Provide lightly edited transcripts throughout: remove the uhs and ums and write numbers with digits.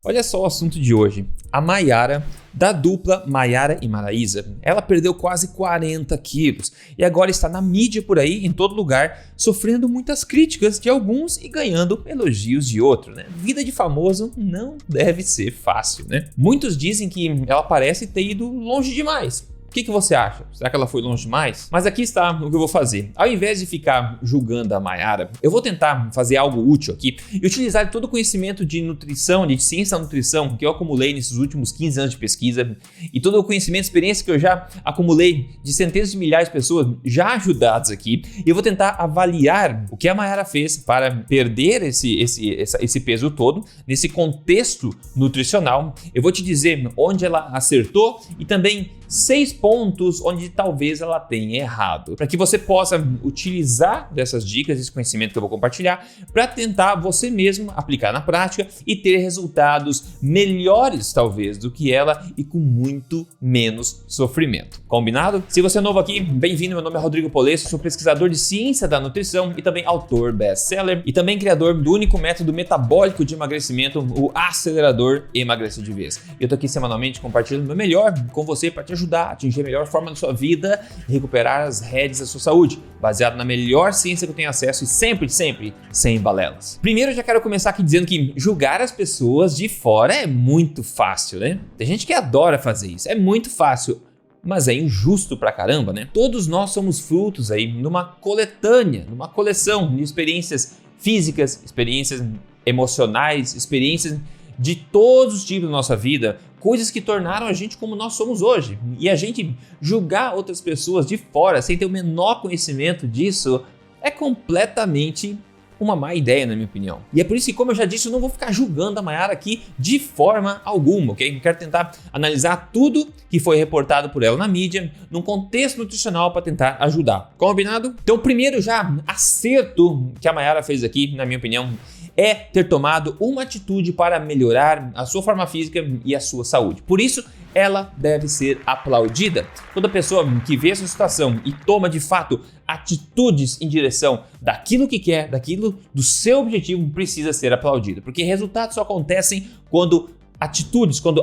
Olha só o assunto de hoje. A Mayara, da dupla Mayara e Maraísa, ela perdeu quase 40 quilos e agora está na mídia por aí, em todo lugar, sofrendo muitas críticas de alguns e ganhando elogios de outros, né? Vida de famoso não deve ser fácil, né? Muitos dizem que ela parece ter ido longe demais. O que você acha? Será que ela foi longe demais? Mas aqui está o que eu vou fazer. Ao invés de ficar julgando a Mayara, eu vou tentar fazer algo útil aqui e utilizar todo o conhecimento de nutrição, de ciência da nutrição que eu acumulei nesses últimos 15 anos de pesquisa e todo o conhecimento e experiência que eu já acumulei de centenas de milhares de pessoas já ajudadas aqui. E eu vou tentar avaliar o que a Mayara fez para perder esse peso todo nesse contexto nutricional. Eu vou te dizer onde ela acertou e também 6 pontos onde talvez ela tenha errado, para que você possa utilizar dessas dicas, esse conhecimento que eu vou compartilhar, para tentar você mesmo aplicar na prática e ter resultados melhores talvez do que ela e com muito menos sofrimento. Combinado? Se você é novo aqui, bem-vindo. Meu nome é Rodrigo Polesso, sou pesquisador de ciência da nutrição e também autor best-seller e também criador do único método metabólico de emagrecimento, o acelerador Emagrecer de Vez. Eu tô aqui semanalmente compartilhando o meu melhor com você para te ajudar a atingir a melhor forma da sua vida e recuperar as rédeas da sua saúde, baseado na melhor ciência que eu tenho acesso e sempre sem balelas. Primeiro, eu já quero começar aqui dizendo que julgar as pessoas de fora é muito fácil, né? Tem gente que adora fazer isso, é muito fácil, mas é injusto pra caramba, né? Todos nós somos frutos aí numa coletânea, numa coleção de experiências físicas, experiências emocionais, experiências de todos os tipos da nossa vida, coisas que tornaram a gente como nós somos hoje. E a gente julgar outras pessoas de fora sem ter o menor conhecimento disso é completamente uma má ideia, na minha opinião. E é por isso que, como eu já disse, eu não vou ficar julgando a Mayara aqui de forma alguma, ok? Eu quero tentar analisar tudo que foi reportado por ela na mídia, num contexto nutricional para tentar ajudar. Combinado? Então, o primeiro já acerto que a Mayara fez aqui, na minha opinião, é ter tomado uma atitude para melhorar a sua forma física e a sua saúde. Por isso, ela deve ser aplaudida. Toda pessoa que vê essa situação e toma de fato atitudes em direção daquilo que quer, daquilo do seu objetivo, precisa ser aplaudida, porque resultados só acontecem quando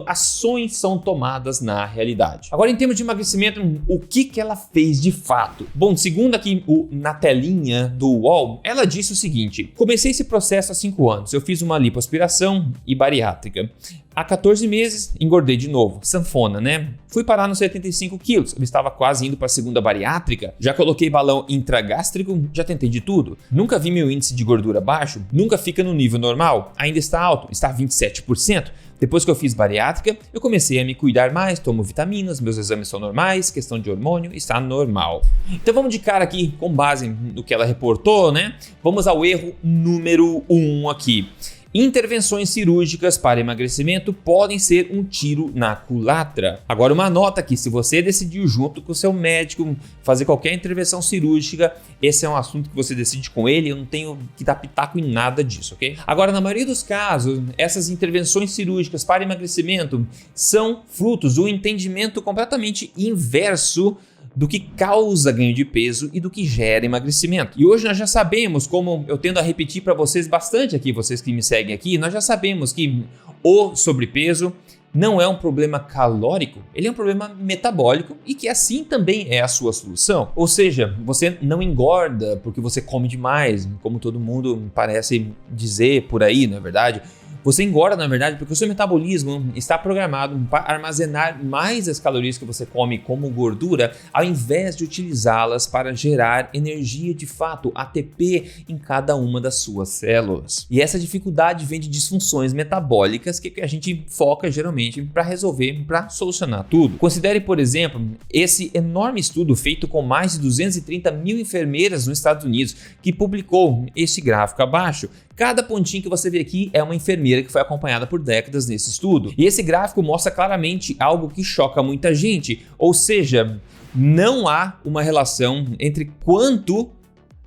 ações são tomadas na realidade. Agora, em termos de emagrecimento, o que ela fez de fato? Bom, segundo aqui na telinha do UOL, ela disse o seguinte: comecei esse processo há 5 anos, eu fiz uma lipoaspiração e bariátrica. Há 14 meses, engordei de novo. Sanfona, né? Fui parar nos 75 quilos. Eu estava quase indo para a segunda bariátrica. Já coloquei balão intragástrico, já tentei de tudo. Nunca vi meu índice de gordura baixo. Nunca fica no nível normal. Ainda está alto, está 27%. Depois que eu fiz bariátrica, eu comecei a me cuidar mais, tomo vitaminas, meus exames são normais, questão de hormônio está normal. Então vamos de cara aqui, com base no que ela reportou, né? Vamos ao erro número 1 aqui. Intervenções cirúrgicas para emagrecimento podem ser um tiro na culatra. Agora, uma nota aqui: se você decidiu junto com o seu médico fazer qualquer intervenção cirúrgica, esse é um assunto que você decide com ele, eu não tenho que dar pitaco em nada disso, ok? Agora, na maioria dos casos, essas intervenções cirúrgicas para emagrecimento são frutos do entendimento completamente inverso do que causa ganho de peso e do que gera emagrecimento. E hoje nós já sabemos, como eu tendo a repetir para vocês bastante aqui, vocês que me seguem aqui, nós já sabemos que o sobrepeso não é um problema calórico, ele é um problema metabólico e que assim também é a sua solução. Ou seja, você não engorda porque você come demais, como todo mundo parece dizer por aí, não é verdade? Você engorda, na verdade, porque o seu metabolismo está programado para armazenar mais as calorias que você come como gordura, ao invés de utilizá-las para gerar energia de fato, ATP, em cada uma das suas células. E essa dificuldade vem de disfunções metabólicas que a gente foca geralmente para resolver, para solucionar tudo. Considere, por exemplo, esse enorme estudo feito com mais de 230 mil enfermeiras nos Estados Unidos, que publicou este gráfico abaixo. Cada pontinho que você vê aqui é uma enfermeira que foi acompanhada por décadas nesse estudo. E esse gráfico mostra claramente algo que choca muita gente, ou seja, não há uma relação entre quanto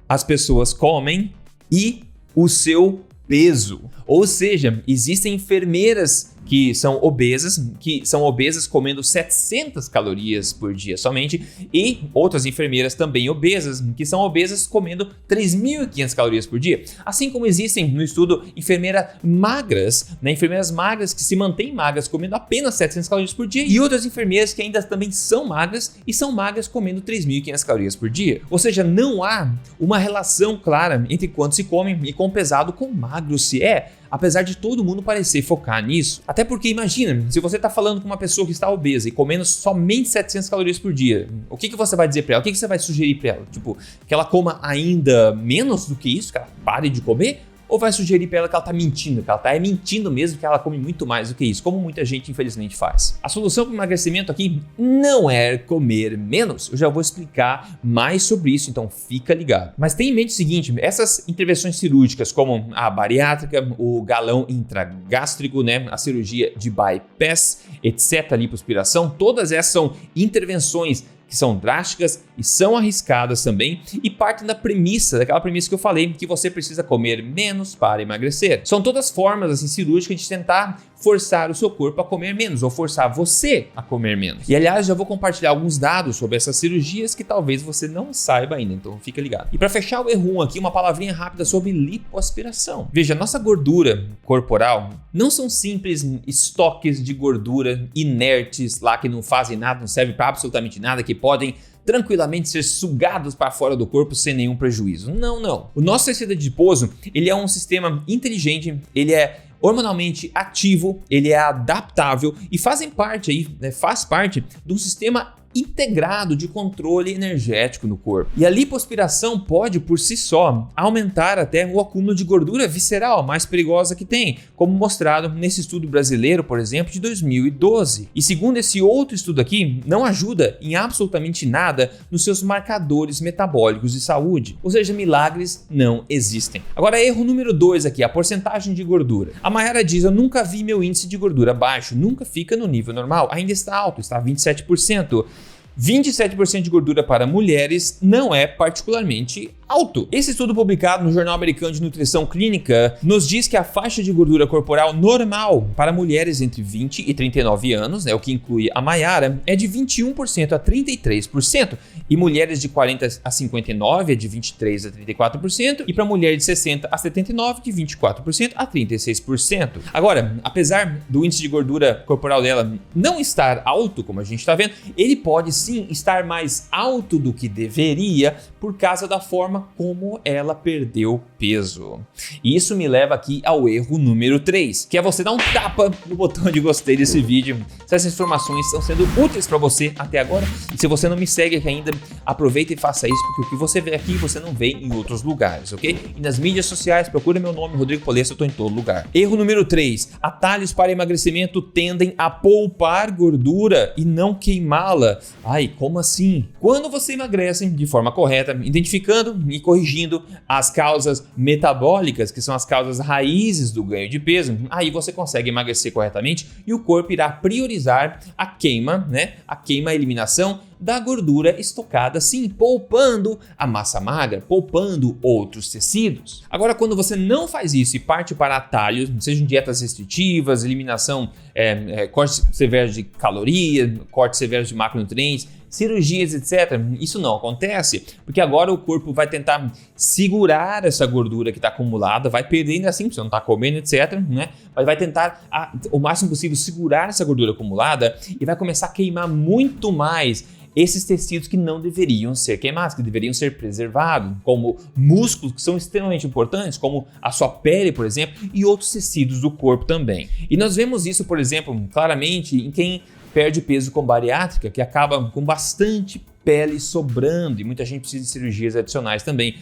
as pessoas comem e o seu peso. Ou seja, existem enfermeiras que são obesas comendo 700 calorias por dia somente, e outras enfermeiras também obesas, que são obesas comendo 3.500 calorias por dia. Assim como existem no estudo enfermeiras magras que se mantêm magras comendo apenas 700 calorias por dia, e outras enfermeiras que ainda também são magras e são magras comendo 3.500 calorias por dia. Ou seja, não há uma relação clara entre quanto se come e quão pesado, quão magro se é, apesar de todo mundo parecer focar nisso. Até porque imagina, se você está falando com uma pessoa que está obesa e comendo somente 700 calorias por dia, o que você vai dizer para ela? O que você vai sugerir para ela? Tipo, que ela coma ainda menos do que isso, que ela pare de comer? Ou vai sugerir para ela que ela está mentindo, que ela está mentindo mesmo, que ela come muito mais do que isso, como muita gente infelizmente faz. A solução para o emagrecimento aqui não é comer menos. Eu já vou explicar mais sobre isso, então fica ligado. Mas tenha em mente o seguinte, essas intervenções cirúrgicas como a bariátrica, o galão intragástrico, né, a cirurgia de bypass, etc, lipoaspiração, todas essas são intervenções que são drásticas e são arriscadas também e partem daquela premissa que eu falei, que você precisa comer menos para emagrecer. São todas formas assim cirúrgicas de tentar forçar o seu corpo a comer menos ou forçar você a comer menos. E aliás, já vou compartilhar alguns dados sobre essas cirurgias que talvez você não saiba ainda, então fica ligado. E para fechar o erro 1 aqui, uma palavrinha rápida sobre lipoaspiração. Veja, nossa gordura corporal não são simples estoques de gordura inertes lá que não fazem nada, não servem para absolutamente nada, que podem tranquilamente ser sugados para fora do corpo sem nenhum prejuízo. Não. O nosso tecido adiposo, ele é um sistema inteligente, ele é hormonalmente ativo, ele é adaptável e faz parte de um sistema integrado de controle energético no corpo. E a lipoaspiração pode, por si só, aumentar até o acúmulo de gordura visceral, a mais perigosa que tem, como mostrado nesse estudo brasileiro, por exemplo, de 2012. E segundo esse outro estudo aqui, não ajuda em absolutamente nada nos seus marcadores metabólicos de saúde. Ou seja, milagres não existem. Agora, erro número 2 aqui, a porcentagem de gordura. A Mayara diz, eu nunca vi meu índice de gordura baixo, nunca fica no nível normal, ainda está alto, está 27%. 27% de gordura para mulheres não é particularmente alto. Esse estudo publicado no Jornal Americano de Nutrição Clínica nos diz que a faixa de gordura corporal normal para mulheres entre 20 e 39 anos, o que inclui a Mayara, é de 21% a 33%, e mulheres de 40 a 59 é de 23% a 34%, e para mulheres de 60 a 79 de 24% a 36%. Agora, apesar do índice de gordura corporal dela não estar alto, como a gente está vendo, ele pode sim estar mais alto do que deveria por causa da forma como ela perdeu peso. E isso me leva aqui ao erro número 3, que é você dar um tapa no botão de gostei desse vídeo se essas informações estão sendo úteis para você até agora. E se você não me segue aqui ainda, aproveita e faça isso, porque o que você vê aqui você não vê em outros lugares, ok? E nas mídias sociais, procura meu nome, Rodrigo Polesso, eu estou em todo lugar. Erro número 3, atalhos para emagrecimento tendem a poupar gordura e não queimá-la. Ai, como assim? Quando você emagrece de forma correta, identificando e corrigindo as causas metabólicas, que são as causas raízes do ganho de peso, aí você consegue emagrecer corretamente e o corpo irá priorizar a queima, a eliminação da gordura estocada, sim, poupando a massa magra, poupando outros tecidos. Agora, quando você não faz isso e parte para atalhos, sejam dietas restritivas, eliminação, cortes severos de calorias, cortes severos de macronutrientes, cirurgias, etc. Isso não acontece, porque agora o corpo vai tentar segurar essa gordura que está acumulada, vai perdendo assim, você não está comendo, etc. Mas vai tentar o máximo possível segurar essa gordura acumulada e vai começar a queimar muito mais esses tecidos que não deveriam ser queimados, que deveriam ser preservados, como músculos que são extremamente importantes, como a sua pele, por exemplo, e outros tecidos do corpo também. E nós vemos isso, por exemplo, claramente em quem perde peso com bariátrica, que acaba com bastante pele sobrando e muita gente precisa de cirurgias adicionais também.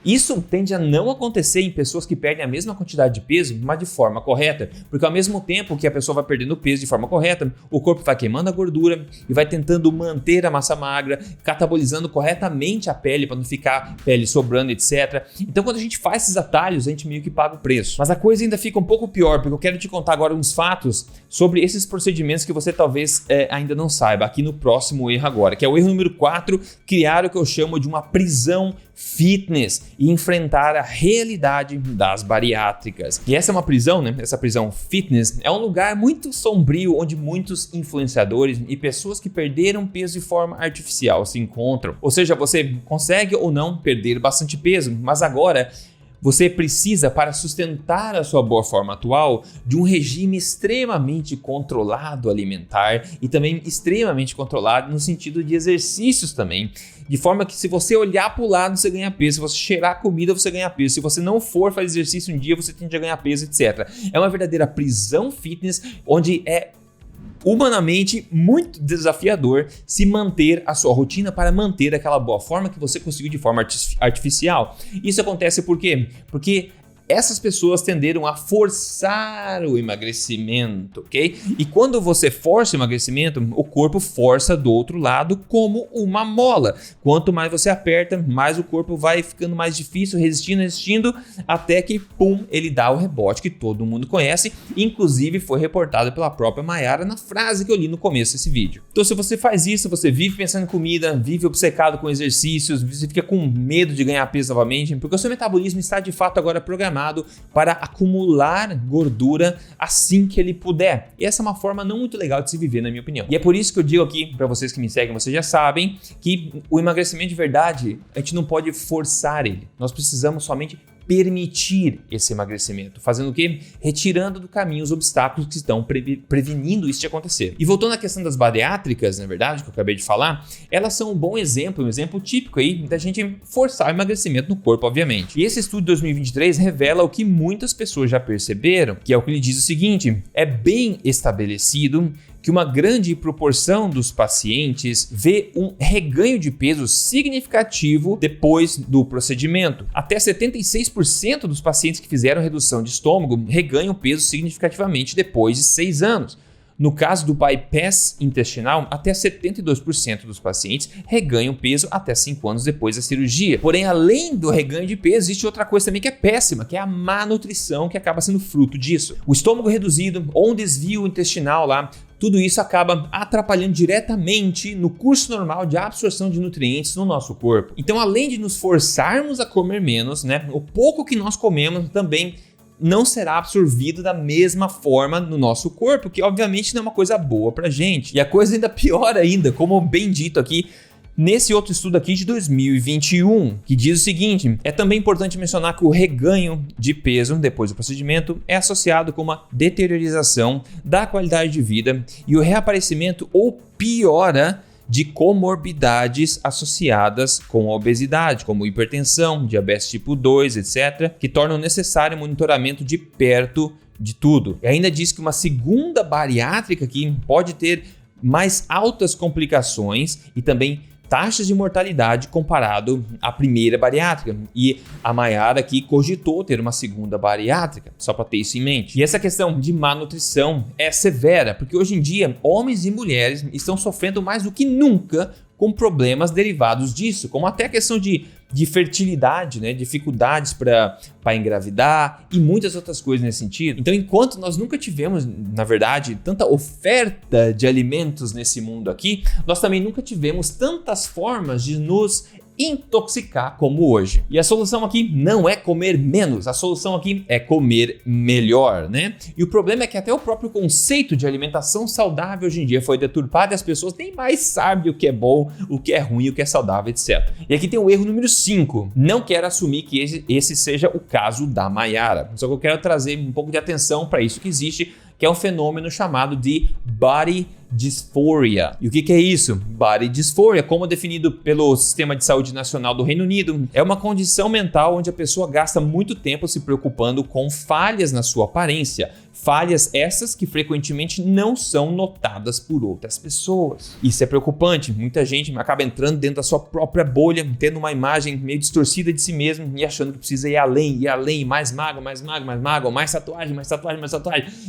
Isso tende a não acontecer em pessoas que perdem a mesma quantidade de peso, mas de forma correta, porque ao mesmo tempo que a pessoa vai perdendo peso de forma correta, o corpo vai queimando a gordura e vai tentando manter a massa magra, catabolizando corretamente a pele para não ficar pele sobrando, etc. Então, quando a gente faz esses atalhos, a gente meio que paga o preço. Mas a coisa ainda fica um pouco pior, porque eu quero te contar agora uns fatos sobre esses procedimentos que você talvez ainda não saiba, aqui no próximo erro agora, que é o erro número 4, criar o que eu chamo de uma prisão fitness. e enfrentar a realidade das bariátricas. E essa é uma prisão, né? Essa prisão fitness é um lugar muito sombrio onde muitos influenciadores e pessoas que perderam peso de forma artificial se encontram. Ou seja, você consegue ou não perder bastante peso, mas agora você precisa, para sustentar a sua boa forma atual, de um regime extremamente controlado alimentar e também extremamente controlado no sentido de exercícios também. De forma que se você olhar para o lado, você ganha peso. Se você cheirar a comida, você ganha peso. Se você não for fazer exercício um dia, você tende a ganhar peso, etc. É uma verdadeira prisão fitness, onde é humanamente muito desafiador se manter a sua rotina para manter aquela boa forma que você conseguiu de forma artificial. Isso acontece por quê? Porque essas pessoas tenderam a forçar o emagrecimento, ok? E quando você força o emagrecimento, o corpo força do outro lado como uma mola. Quanto mais você aperta, mais o corpo vai ficando mais difícil, resistindo, até que, pum, ele dá o rebote que todo mundo conhece. Inclusive, foi reportado pela própria Mayara na frase que eu li no começo desse vídeo. Então, se você faz isso, você vive pensando em comida, vive obcecado com exercícios, você fica com medo de ganhar peso novamente, porque o seu metabolismo está de fato agora programado para acumular gordura assim que ele puder. E essa é uma forma não muito legal de se viver, na minha opinião. E é por isso que eu digo aqui, para vocês que me seguem, vocês já sabem, que o emagrecimento de verdade, a gente não pode forçar ele. Nós precisamos somente permitir esse emagrecimento. Fazendo o quê? Retirando do caminho os obstáculos que estão prevenindo isso de acontecer. E voltando à questão das bariátricas, na verdade, que eu acabei de falar, elas são um bom exemplo, um exemplo típico aí da gente forçar o emagrecimento no corpo, obviamente. E esse estudo de 2023 revela o que muitas pessoas já perceberam, que é o que ele diz o seguinte: é bem estabelecido que uma grande proporção dos pacientes vê um reganho de peso significativo depois do procedimento. Até 76% dos pacientes que fizeram redução de estômago reganham peso significativamente depois de 6 anos. No caso do bypass intestinal, até 72% dos pacientes reganham peso até 5 anos depois da cirurgia. Porém, além do reganho de peso, existe outra coisa também que é péssima, que é a má nutrição, que acaba sendo fruto disso. O estômago reduzido ou um desvio intestinal lá, tudo isso acaba atrapalhando diretamente no curso normal de absorção de nutrientes no nosso corpo. Então, além de nos forçarmos a comer menos, né, o pouco que nós comemos também não será absorvido da mesma forma no nosso corpo, que obviamente não é uma coisa boa pra gente. E a coisa ainda pior ainda, como bem dito aqui, nesse outro estudo aqui de 2021, que diz o seguinte: é também importante mencionar que o reganho de peso depois do procedimento é associado com uma deteriorização da qualidade de vida e o reaparecimento ou piora de comorbidades associadas com a obesidade, como hipertensão, diabetes tipo 2, etc., que tornam necessário o monitoramento de perto de tudo. E ainda diz que uma segunda bariátrica aqui pode ter mais altas complicações e também taxas de mortalidade comparado à primeira bariátrica. E a Mayara aqui cogitou ter uma segunda bariátrica, só para ter isso em mente. E essa questão de má nutrição é severa, porque hoje em dia homens e mulheres estão sofrendo mais do que nunca com problemas derivados disso, como até a questão de fertilidade, né? Dificuldades para engravidar e muitas outras coisas nesse sentido. Então, enquanto nós nunca tivemos, na verdade, tanta oferta de alimentos nesse mundo aqui, nós também nunca tivemos tantas formas de nos intoxicar como hoje. E a solução aqui não é comer menos, a solução aqui é comer melhor, né? E o problema é que até o próprio conceito de alimentação saudável hoje em dia foi deturpado e as pessoas nem mais sabem o que é bom, o que é ruim, o que é saudável, etc. E aqui tem o erro número 5. Não quero assumir que esse seja o caso da Mayara, só que eu quero trazer um pouco de atenção para isso que existe, que é um fenômeno chamado de body dysphoria. E o que é isso? Body dysphoria, como definido pelo Sistema de Saúde Nacional do Reino Unido, é uma condição mental onde a pessoa gasta muito tempo se preocupando com falhas na sua aparência. Falhas essas que frequentemente não são notadas por outras pessoas. Isso é preocupante. Muita gente acaba entrando dentro da sua própria bolha, tendo uma imagem meio distorcida de si mesmo e achando que precisa ir além, mais magro, mais tatuagem.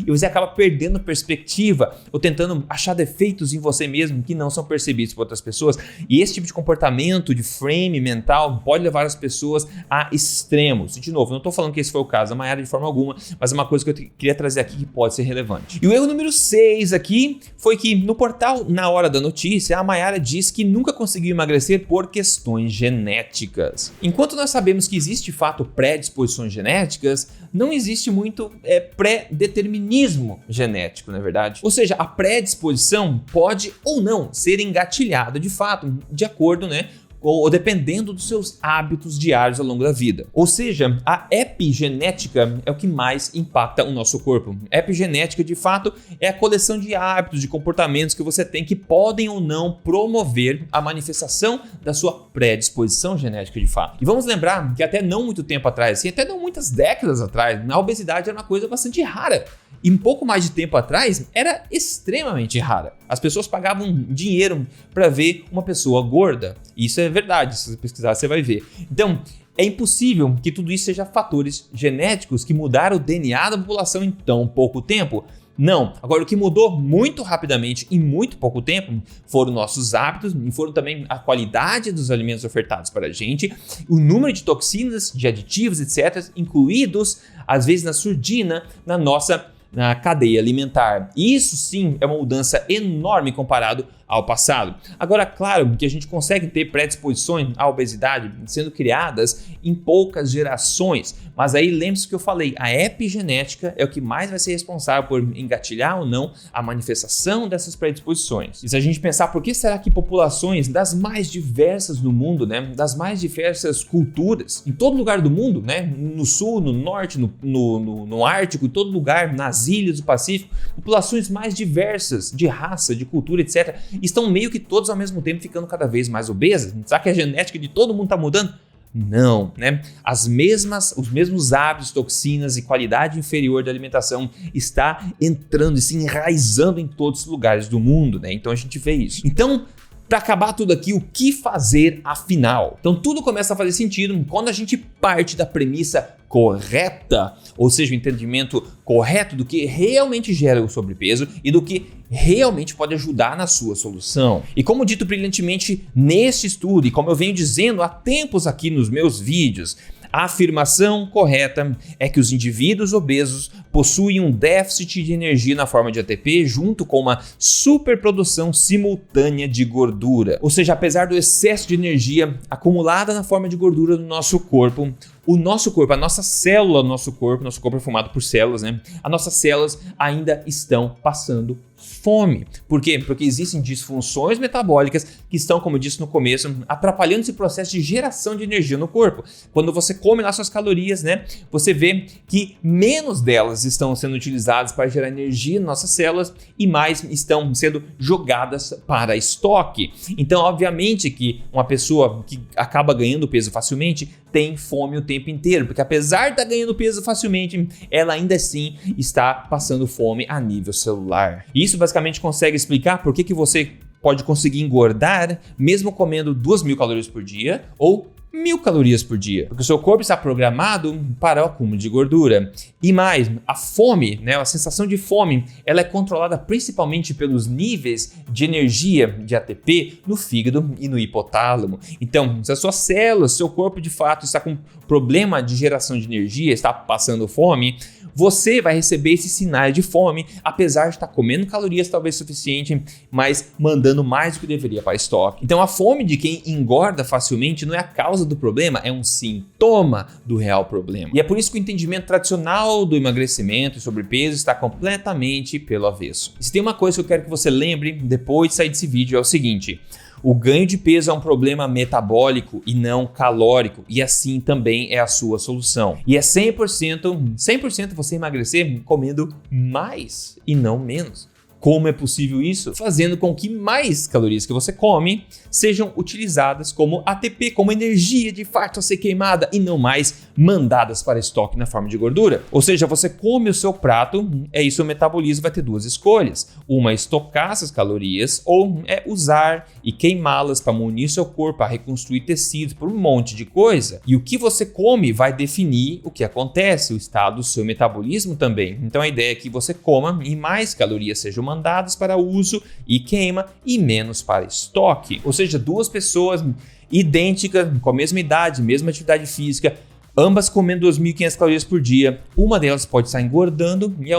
E você acaba perdendo perspectiva ou tentando achar defeitos em você mesmo que não são percebidos por outras pessoas. E esse tipo de comportamento, de frame mental, pode levar as pessoas a extremos. E, de novo, não estou falando que esse foi o caso da Mayara de forma alguma, mas é uma coisa que eu queria trazer aqui que pode ser relevante. E o erro número 6 aqui foi que no portal Na Hora da Notícia, a Mayara diz que nunca conseguiu emagrecer por questões genéticas. Enquanto nós sabemos que existe de fato predisposições genéticas, não existe muito pré-determinismo genético, na verdade. Ou seja, a predisposição pode ou não ser engatilhada de fato, de acordo, ou dependendo dos seus hábitos diários ao longo da vida. Ou seja, a epigenética é o que mais impacta o nosso corpo. Epigenética, de fato, é a coleção de hábitos, de comportamentos que você tem que podem ou não promover a manifestação da sua predisposição genética, de fato. E vamos lembrar que até não muito tempo atrás, até não muitas décadas atrás, a obesidade era uma coisa bastante rara. E um pouco mais de tempo atrás, era extremamente rara. As pessoas pagavam dinheiro para ver uma pessoa gorda. Isso é verdade, se você pesquisar você vai ver. Então, é impossível que tudo isso seja fatores genéticos que mudaram o DNA da população em tão pouco tempo. Não. Agora, o que mudou muito rapidamente em muito pouco tempo foram nossos hábitos e foram também a qualidade dos alimentos ofertados para a gente, o número de toxinas, de aditivos, etc., incluídos, às vezes, na surdina, na cadeia alimentar. Isso sim é uma mudança enorme comparado ao passado. Agora, claro que a gente consegue ter predisposições à obesidade sendo criadas em poucas gerações, mas aí lembre-se que eu falei, a epigenética é o que mais vai ser responsável por engatilhar ou não a manifestação dessas predisposições. E se a gente pensar por que será que populações das mais diversas no mundo, das mais diversas culturas, em todo lugar do mundo, no sul, no norte, no Ártico, em todo lugar, nas ilhas do Pacífico, populações mais diversas de raça, de cultura, etc., estão meio que todos ao mesmo tempo ficando cada vez mais obesas? Será que a genética de todo mundo está mudando? Não, os mesmos hábitos, toxinas e qualidade inferior de alimentação está entrando e se enraizando em todos os lugares do mundo, Então a gente vê isso. Então, para acabar tudo aqui, o que fazer afinal? Então tudo começa a fazer sentido quando a gente parte da premissa correta, ou seja, o entendimento correto do que realmente gera o sobrepeso e do que realmente pode ajudar na sua solução. E como dito brilhantemente neste estudo, e como eu venho dizendo há tempos aqui nos meus vídeos, a afirmação correta é que os indivíduos obesos possuem um déficit de energia na forma de ATP junto com uma superprodução simultânea de gordura. Ou seja, apesar do excesso de energia acumulada na forma de gordura no nosso corpo, a nossa célula, nosso corpo é formado por células, As nossas células ainda estão passando fome. Por quê? Porque existem disfunções metabólicas que estão, como eu disse no começo, atrapalhando esse processo de geração de energia no corpo. Quando você come lá suas calorias, você vê que menos delas estão sendo utilizadas para gerar energia nas nossas células e mais estão sendo jogadas para estoque. Então, obviamente que uma pessoa que acaba ganhando peso facilmente tem fome o tempo inteiro, porque apesar de estar ganhando peso facilmente, ela ainda assim está passando fome a nível celular. E isso basicamente consegue explicar por que você pode conseguir engordar mesmo comendo 2.000 calorias por dia ou 1.000 calorias por dia, porque o seu corpo está programado para o acúmulo de gordura. E mais, a fome, a sensação de fome, ela é controlada principalmente pelos níveis de energia de ATP no fígado e no hipotálamo. Então, se as suas células, seu corpo de fato está com problema de geração de energia, está passando fome, você vai receber esses sinais de fome, apesar de estar comendo calorias talvez suficiente, mas mandando mais do que deveria para estoque. Então a fome de quem engorda facilmente não é a causa do problema, é um sintoma do real problema. E é por isso que o entendimento tradicional do emagrecimento e sobrepeso está completamente pelo avesso. E se tem uma coisa que eu quero que você lembre depois de sair desse vídeo é o seguinte: o ganho de peso é um problema metabólico e não calórico, e assim também é a sua solução. E é 100% você emagrecer comendo mais e não menos. Como é possível isso? Fazendo com que mais calorias que você come sejam utilizadas como ATP, como energia de fato a ser queimada e não mais mandadas para estoque na forma de gordura. Ou seja, você come o seu prato, e seu metabolismo vai ter duas escolhas. Uma é estocar essas calorias ou é usar e queimá-las para munir seu corpo, a reconstruir tecidos, por um monte de coisa. E o que você come vai definir o que acontece, o estado do seu metabolismo também. Então a ideia é que você coma e mais calorias sejam mandadas para uso e queima e menos para estoque. Ou seja, duas pessoas idênticas, com a mesma idade, mesma atividade física, Ambas comendo 2.500 calorias por dia. Uma delas pode estar engordando e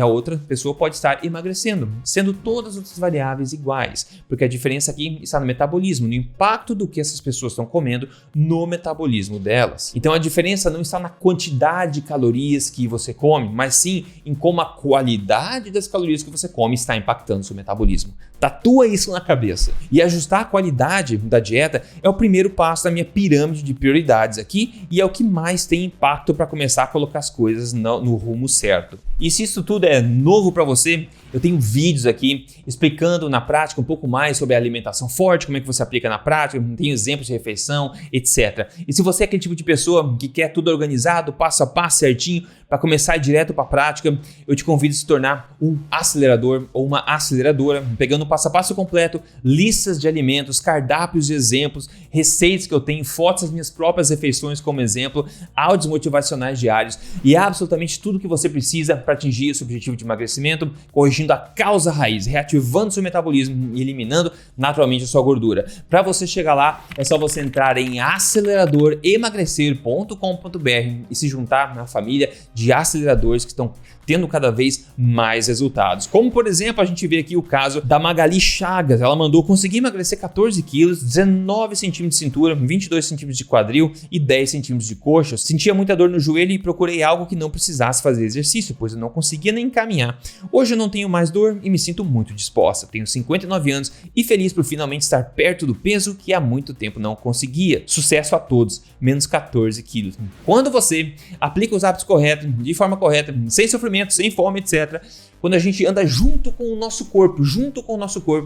a outra pessoa pode estar emagrecendo, sendo todas as outras variáveis iguais, porque a diferença aqui está no metabolismo, no impacto do que essas pessoas estão comendo no metabolismo delas. Então a diferença não está na quantidade de calorias que você come, mas sim em como a qualidade das calorias que você come está impactando o seu metabolismo. Tatua isso na cabeça. E ajustar a qualidade da dieta é o primeiro passo da minha pirâmide de prioridades aqui e é o que mais tem impacto para começar a colocar as coisas no rumo certo. E se isso tudo é novo para você, eu tenho vídeos aqui explicando na prática um pouco mais sobre a alimentação forte, como é que você aplica na prática, tenho exemplos de refeição, etc. E se você é aquele tipo de pessoa que quer tudo organizado, passo a passo, certinho, para começar direto para a prática, eu te convido a se tornar um acelerador ou uma aceleradora, pegando o passo a passo completo, listas de alimentos, cardápios de exemplos, receitas que eu tenho, fotos das minhas próprias refeições como exemplo, áudios motivacionais diários e absolutamente tudo que você precisa para atingir esse objetivo de emagrecimento, corrigindo a causa raiz, reativando seu metabolismo e eliminando naturalmente a sua gordura. Para você chegar lá, é só você entrar em aceleradoremagrecer.com.br e se juntar na família de aceleradores que estão tendo cada vez mais resultados. Como, por exemplo, a gente vê aqui o caso da Magali Chagas. Ela mandou conseguir emagrecer 14 quilos, 19 centímetros de cintura, 22 centímetros de quadril e 10 centímetros de coxa. Sentia muita dor no joelho e procurei algo que não precisasse fazer exercício, pois eu não conseguia nem caminhar. Hoje eu não tenho mais dor e me sinto muito disposta. Tenho 59 anos e feliz por finalmente estar perto do peso que há muito tempo não conseguia. Sucesso a todos, menos 14 quilos. Quando você aplica os hábitos corretos, de forma correta, sem sofrimento, sem fome, etc. Quando a gente anda junto com o nosso corpo,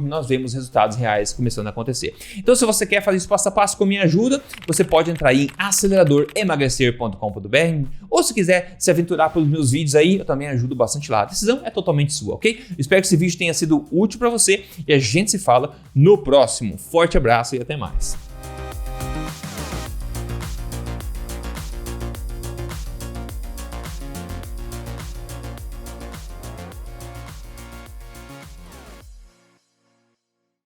nós vemos resultados reais começando a acontecer. Então, se você quer fazer isso passo a passo com minha ajuda, você pode entrar em aceleradoremagrecer.com.br ou se quiser se aventurar pelos meus vídeos aí, eu também ajudo bastante lá. A decisão é totalmente sua, ok? Espero que esse vídeo tenha sido útil para você e a gente se fala no próximo. Forte abraço e até mais.